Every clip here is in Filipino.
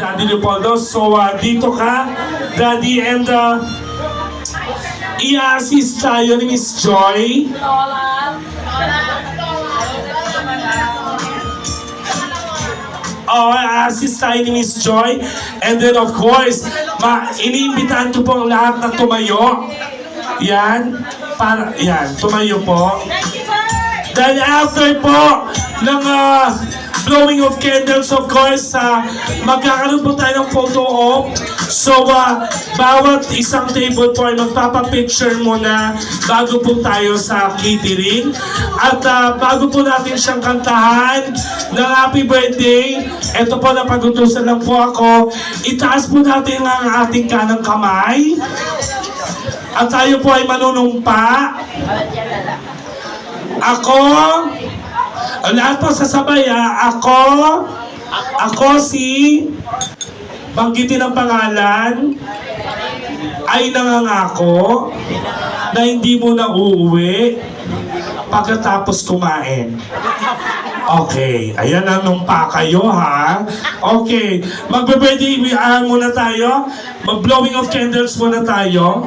Daddy Leopoldo. So, dito ka, Daddy, and i-assist tayo ni Miss Joy. I-assist tayo ni Miss Joy. And then, of course, iniimbitahan ko po ang lahat na tumayo. Yan. Yan, tumayo po. Then after po ng blowing of candles, of course, magkakaroon po tayo ng photo op. So, bawat isang table po ay magpapapicture muna bago po tayo sa catering. At bago po natin siyang kantahan ng happy birthday, ito po, napagutusan lang po ako. Itaas po natin ang ating kanang kamay. At tayo po ay manunumpa. Ako, lahat po sasabay ako si, banggitin ang pangalan, ay nangangako na hindi mo na uuwi pagkatapos kumain. Okay, ayan na numpa kayo ha. Okay, magbe-birthday muna tayo. Mag-blowing of candles muna tayo.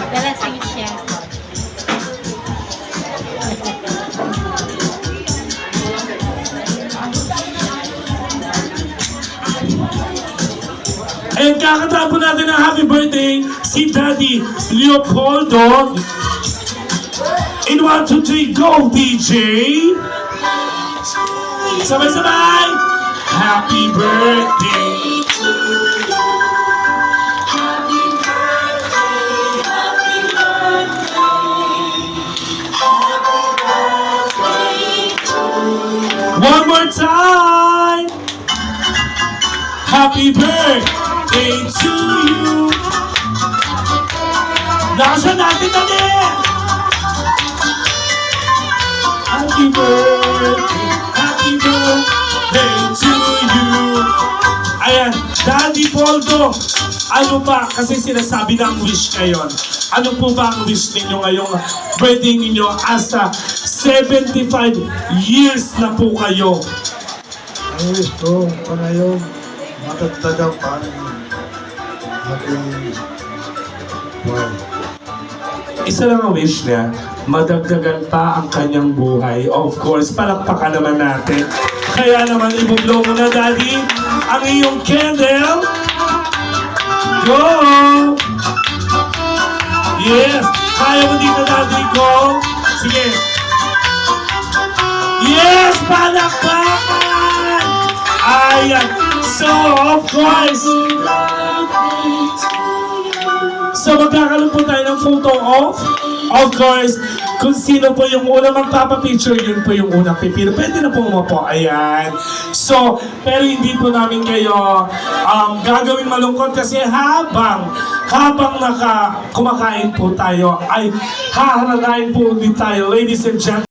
Dalasing siya. And kakanta po natin ang happy birthday si Daddy Leopoldo. In 1, 2, 3, go DJ! Sabay-sabay! Happy birthday to you. Happy birthday, happy birthday. Happy birthday to you. One more time! Happy birthday to you. Nakasan natin natin! Happy birthday to you. Ayan, Daddy Poldo, ano ba, kasi sinasabi ng wish ngayon. Ano po ba ang wish ninyo ngayong birthday ninyo as 75 years na po kayo? Ang wish ko pa ngayon, matagtagang pa ang aking buhay. Isa lang ang wish niya, madagdagan pa ang kanyang buhay. Of course, palakpakan naman natin. Kaya naman, ibublow mo na, Daddy, ang iyong candle. Go! Yes! Kaya mo dito, Daddy, go! Sige! Yes! Palakpakan! Ayan! So, of course, so magkakaroon po tayo ng photo off. Of course, kung sino po yung unang magpapapicture, yun po yung unang pipili. Pwede na po umupo. Ayan. So, pero hindi po namin kayo gagawin malungkot kasi habang kumakain po tayo, ay haharanain po ulit tayo, ladies and gentlemen.